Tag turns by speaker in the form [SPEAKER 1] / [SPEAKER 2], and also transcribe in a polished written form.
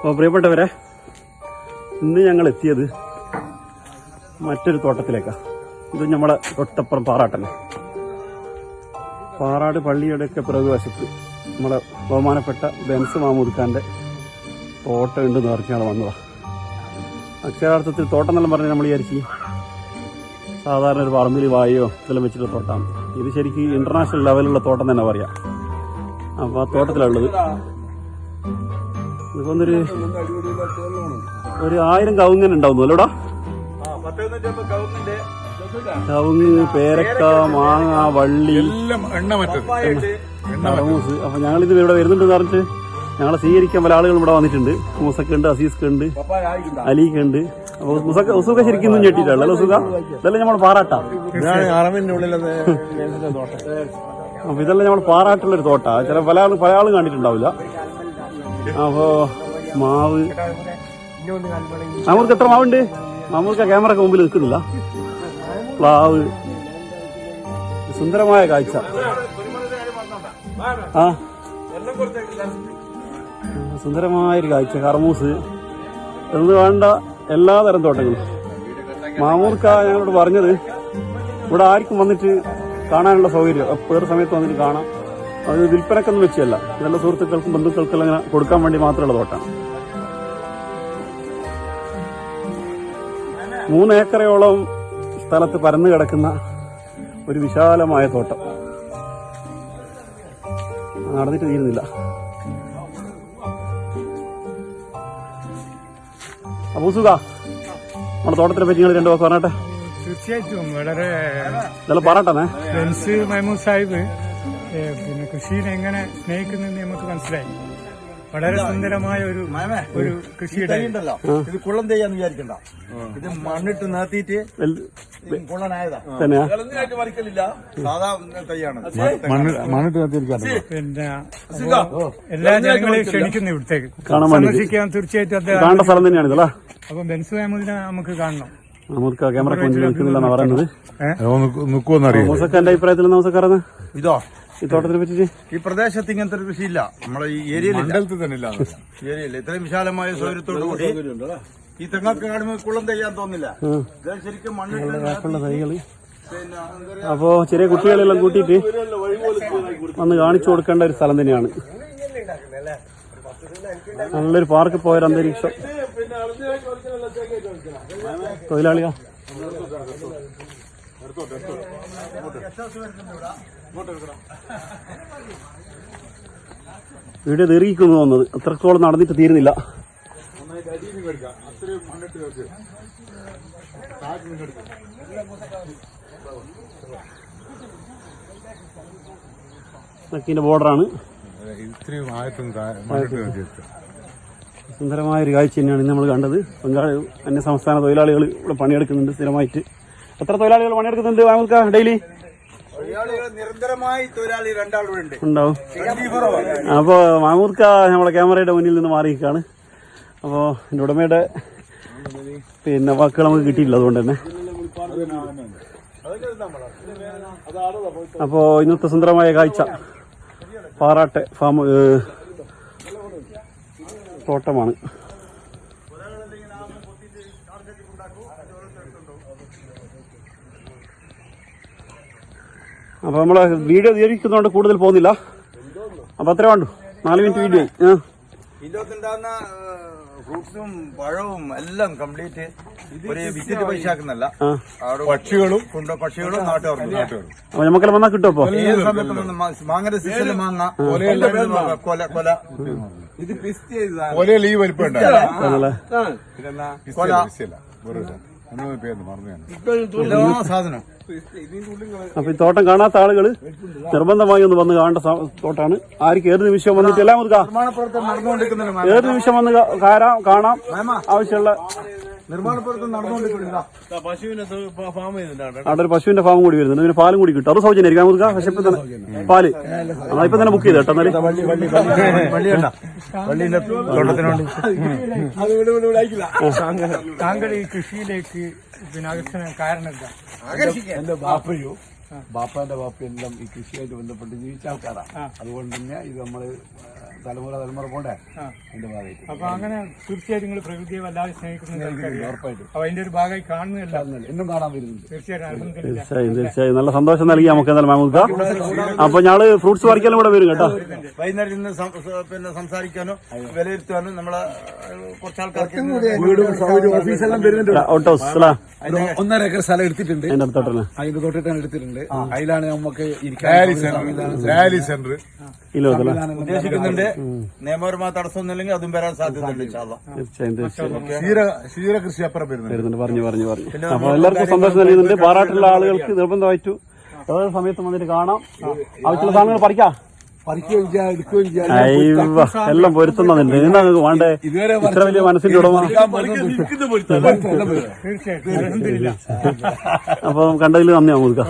[SPEAKER 1] അപ്പോൾ പ്രിയപ്പെട്ടവരെ, ഇന്ന് ഞങ്ങൾ എത്തിയത് മറ്റൊരു തോട്ടത്തിലേക്കാണ്. ഇത് നമ്മളെ തൊട്ടപ്പുറം പാറാട്ടല്ലേ, പാറാട് പള്ളിയുടെയൊക്കെ പിറകുവശത്ത് നമ്മളെ ബഹുമാനപ്പെട്ട ബെൻസ് മാമൂദ് ഖാൻ്റെ തോട്ടം ഉണ്ടെന്ന് പറഞ്ഞാൽ വന്നതാണ്. അക്ഷരാർത്ഥത്തിൽ തോട്ടം എന്നെല്ലാം പറഞ്ഞാൽ നമ്മൾ വിചാരിച്ചു സാധാരണ ഒരു പറമ്പിൽ വായോ ഇതെല്ലാം വെച്ചിട്ട് തോട്ടമാണ്. ഇത് ശരിക്കും ഇന്റർനാഷണൽ ലെവലുള്ള തോട്ടം തന്നെ പറയാം. അപ്പോൾ ആ തോട്ടത്തിലുള്ളത് ഇതൊന്നൊരു 1000 കവുങ്ങൻ ഉണ്ടാവുന്നു അല്ലോടാ. കവുങ്ങ്, പേരക്ക, മാങ്ങ, വള്ളി, കറമൂസ്. അപ്പൊ ഞങ്ങളിത് ഇവിടെ വരുന്നുണ്ടെന്ന് പറഞ്ഞിട്ട് ഞങ്ങളെ സ്വീകരിക്കാൻ പല ആളുകളും ഇവിടെ വന്നിട്ടുണ്ട്. മൂസക്കുണ്ട്, അസീസ്ക്കുണ്ട്, അലിക്കുണ്ട്. അപ്പൊ ഉസുഖ ശരിക്കും ഞെട്ടിട്ടല്ലോ. ഉസുഖ ഇതെല്ലാം നമ്മൾ പാറാട്ടാ. അപ്പൊ ഇതെല്ലാം നമ്മൾ പാറാട്ടുള്ളൊരു തോട്ടാ. ചില പല ആളും കണ്ടിട്ടുണ്ടാവില്ല. അപ്പോ മാവ്, മാമൂർക്ക് എത്ര മാവുണ്ട്? മാമൂർക്ക് ക്യാമറക്ക് മുമ്പിൽ നിൽക്കുന്നില്ല. പ്ലാവ്, സുന്ദരമായ കാഴ്ച. സുന്ദരമായൊരു കാഴ്ച. കർമൂസ് എന്ന് വേണ്ട എല്ലാ തരം തോട്ടങ്ങളും. മാമൂർക്ക ഞങ്ങളോട് പറഞ്ഞത് ഇവിടെ ആർക്കും വന്നിട്ട് കാണാനുള്ള സൗകര്യം വേറെ സമയത്ത് വന്നിട്ട് കാണാം. അത് വിൽപ്പനക്കൊന്നും വെച്ചല്ല, നല്ല സുഹൃത്തുക്കൾക്കും ബന്ധുക്കൾക്കെല്ലാം ഇങ്ങനെ കൊടുക്കാൻ വേണ്ടി മാത്രമുള്ള തോട്ടമാണ്. 3 ഏക്കറയോളം സ്ഥലത്ത് പരന്നു കിടക്കുന്ന ഒരു വിശാലമായ തോട്ടം. നടന്നിട്ട് തീരുന്നില്ല. അപ്പൊ സുഖ നമ്മുടെ തോട്ടത്തിനെ പറ്റി നിങ്ങൾ 2 വാക്ക് പറഞ്ഞട്ടെ.
[SPEAKER 2] തീർച്ചയായിട്ടും വളരെ
[SPEAKER 1] ഇതെല്ലാം പറയട്ടെ.
[SPEAKER 2] ബെൻസ് മഹമൂദ് സാഹിബ് പിന്നെ കൃഷിയെ എങ്ങനെ സ്നേഹിക്കുന്നെന്ന് നമുക്ക് മനസ്സിലായി. വളരെ സുന്ദരമായ ഒരു കൃഷിയുടെ
[SPEAKER 3] ഇത് കുളം തെയ്യാന്ന് വിചാരിക്കണ്ട. ഇത് മണ്ണിട്ട് നിർത്തിയിട്ട് കുള്ളനായതാ. മറിക്കലില്ല, സാധാ തയ്യാണ്.
[SPEAKER 2] മണ്ണിട്ട് നിർത്തിയിരിക്കാണ്. പിന്നെ എല്ലാ ജനങ്ങളെയും ക്ഷണിക്കുന്നു ഇവിടത്തേക്ക് സന്ദർശിക്കാൻ. തീർച്ചയായിട്ടും
[SPEAKER 1] കാണേണ്ട സ്ഥലം തന്നെയാണ്.
[SPEAKER 2] അപ്പൊ ബെൻസ് മഹമൂദിനെ നമുക്ക് കാണണം.
[SPEAKER 1] നമുക്ക് ക്യാമറ നിൽക്കുന്നില്ലെന്നാ പറയുന്നത്.
[SPEAKER 3] എന്റെ
[SPEAKER 1] അഭിപ്രായത്തിൽ നമസ്കാരം.
[SPEAKER 3] ഇതോ
[SPEAKER 1] ഈ തോട്ടത്തിനെ പറ്റിട്ട്
[SPEAKER 3] ഈ പ്രദേശത്ത് ഇങ്ങനത്തെ ഒരു കൃഷിയില്ല. നമ്മളെ ഈ ഏരിയയിൽ ഏരിയയില്ല. ഇത്രയും വിശാലമായ സൗകര്യത്തോടു കൂടി ഈ തെങ്ങൊക്കെ കാണുമ്പോൾ കുളം തെയ്യാൻ തോന്നില്ല. ശരിക്കും മണ്ണിട്ടുള്ള
[SPEAKER 1] തൈകള്. അപ്പോ ചെറിയ കുട്ടികളെല്ലാം കൂട്ടിയിട്ട് വന്ന് കാണിച്ചു കൊടുക്കേണ്ട ഒരു സ്ഥലം തന്നെയാണ്. നല്ലൊരു പാർക്ക് പോയൊരു അന്തരീക്ഷം. തൊഴിലാളിയാ വീഡിയോ ദീർഘിക്കുന്നു തോന്നുന്നത്. അത്രത്തോളം നടന്നിട്ട് തീരുന്നില്ല. നക്കിന്റെ ബോർഡറാണ്. സുന്ദരമായ ഒരു കാഴ്ച തന്നെയാണ് നമ്മൾ കണ്ടത്. അന്യ സംസ്ഥാന തൊഴിലാളികൾ ഇവിടെ പണിയെടുക്കുന്നുണ്ട് സ്ഥിരമായിട്ട്. എത്ര തൊഴിലാളികൾ പണിയെടുക്കുന്നുണ്ട് നമുക്ക് ഡെയിലി?
[SPEAKER 3] നിരന്തരമായി തൊഴിലാളി 2
[SPEAKER 1] ഉണ്ടാവും. അപ്പോ മാമൂർക്ക നമ്മളെ ക്യാമറയുടെ മുന്നിൽ നിന്ന് മാറിയിരിക്കാണ്. അപ്പോ എന്റെ ഉടമയുടെ പിന്നെ വാക്കുകൾ നമുക്ക് കിട്ടിയില്ല. അതുകൊണ്ട് തന്നെ അപ്പോ ഇന്നത്തെ സുന്ദരമായ കാഴ്ച പാറാട്ടെ ഫാം തോട്ടമാണ്. അപ്പൊ നമ്മളെ വീഡിയോ ദീർഘിക്കുന്നതുകൊണ്ട് കൂടുതൽ പോകുന്നില്ല. അപ്പൊ അത്രേ വേണ്ടു. 4 മിനിറ്റ് വീഡിയോ.
[SPEAKER 3] ഇതിലോട്ടുണ്ടാകുന്ന ഫ്രൂട്ട്സും പഴവും എല്ലാം കംപ്ലീറ്റ് ഒരു വിറ്റിട്ട് പൈസ ആക്കുന്നല്ല. പക്ഷികളും നാട്ടുകാരും.
[SPEAKER 1] അപ്പൊ നമുക്കെല്ലാം വന്നാൽ കിട്ടും. അപ്പൊ
[SPEAKER 3] ഏത് സമയത്ത് മാങ്ങയുടെ സീസണിൽ മാങ്ങ കൊല ഇത് പിസ്റ്റ് ചെയ്തതാണ്. ഈ വലിപ്പം സാധനം.
[SPEAKER 1] അപ്പൊ ഈ തോട്ടം കാണാത്ത ആളുകള് നിർബന്ധമായി ഒന്ന് വന്ന് കാണേണ്ട തോട്ടാണ്. ആർക്ക് ഏത് നിമിഷം വന്നിട്ട് എല്ലാം ഏത് നിമിഷം വന്ന് കാണാം. ആവശ്യമുള്ള അവിടെ ഒരു പശുവിന്റെ ഫാം കൂടി വരുന്നുണ്ട്. പിന്നെ പാലും കൂടി കിട്ടും. അത് സൗജന്യമായിരിക്കും. നമുക്ക് പക്ഷെ ഇപ്പൊ തന്നെ പാല് ഇപ്പൊ തന്നെ ബുക്ക് ചെയ്ത് കേട്ടോ.
[SPEAKER 2] താങ്കൾ ഈ കൃഷിയിലേക്ക് പിന്നെ ആകർഷണം കാരണം എന്താ?
[SPEAKER 4] എന്റെ ബാപ്പാന്റെ ബാപ്പയെല്ലാം ഈ കൃഷിയായിട്ട് ബന്ധപ്പെട്ട് ജീവിച്ച ആൾക്കാരാണ്. അതുകൊണ്ട് തന്നെ ഇത് നമ്മള് തലമുറ പോണ്ടേ
[SPEAKER 2] ആ.
[SPEAKER 4] അതിന്റെ ഭാഗമായിട്ട്
[SPEAKER 2] അപ്പൊ അങ്ങനെ തീർച്ചയായിട്ടും നിങ്ങൾ പ്രകൃതിയെ വല്ലാതെ സ്നേഹിക്കുന്നുണ്ട് എനിക്കറിയാം. അപ്പൊ അതിന്റെ ഒരു ഭാഗമായി കാണുന്നില്ല
[SPEAKER 4] എന്നും കാണാൻ വരുന്നുണ്ട്.
[SPEAKER 2] തീർച്ചയായിട്ടും അൽഹംദുലില്ലാ.
[SPEAKER 1] തീർച്ചയായും നല്ല സന്തോഷം നൽകി നമുക്ക് എന്തായാലും മാമൂദ് ഖാ. അപ്പൊ ഞങ്ങള് ഫ്രൂട്ട്സ് പറിക്കാനും കൂടെ വരും കേട്ടോ.
[SPEAKER 3] വൈകുന്നേരം ഇന്ന് പിന്നെ സംസാരിക്കാനോ വിലയിരുത്താനോ നമ്മളെ കുറച്ച് ആൾക്കാർക്ക്
[SPEAKER 4] വീടും സൗകര്യം ഓഫീസെല്ലാം വരുന്നുണ്ട്.
[SPEAKER 1] ഔട്ട് ഹൗസ് അല്ല
[SPEAKER 4] 1.5 ഏക്കർ സ്ഥലം എടുത്തിട്ടുണ്ട്.
[SPEAKER 1] അതിന്റെ അടുത്തോട്ടന്നെ
[SPEAKER 4] അതിന്റെ തൊട്ടിട്ടാണ് എടുത്തിട്ടുണ്ട്. അതിലാണ് നമുക്ക് സെന്റർ
[SPEAKER 3] ഉദ്ദേശിക്കുന്നുണ്ട്. നിയമപരമായ തടസ്സമൊന്നുമില്ലെങ്കിൽ അതും വരാൻ സാധ്യതയുണ്ട്.
[SPEAKER 1] തീർച്ചയായും
[SPEAKER 4] ക്ഷീരകൃഷി അപ്പുറം വരുന്നുണ്ട്.
[SPEAKER 1] വരുന്നുണ്ട് പറഞ്ഞു അപ്പൊ എല്ലാവർക്കും സന്തോഷം നൽകുന്നുണ്ട്. പാറാട്ടുള്ള ആളുകൾക്ക് നിർബന്ധമായിട്ടു ഏതൊരു സമയത്ത് വന്നിട്ട് കാണാം. ആവശ്യമുള്ള സാധനങ്ങൾ പറിക്കാം.
[SPEAKER 4] പറിക്കുകയും ചെയ്യാം, എടുക്കുകയും ചെയ്യാം.
[SPEAKER 1] അയ്യോ, എല്ലാം പൊരുത്തുന്നതുണ്ട്. എന്നാ വേണ്ടേ ഇത്ര വലിയ മനസ്സിന്റെ ഉടമ.
[SPEAKER 2] തീർച്ചയായിട്ടും അൽഹംദുലില്ലാ.
[SPEAKER 1] അപ്പൊ കണ്ടതിൽ നന്ദി മാമൂദ് ഖാ.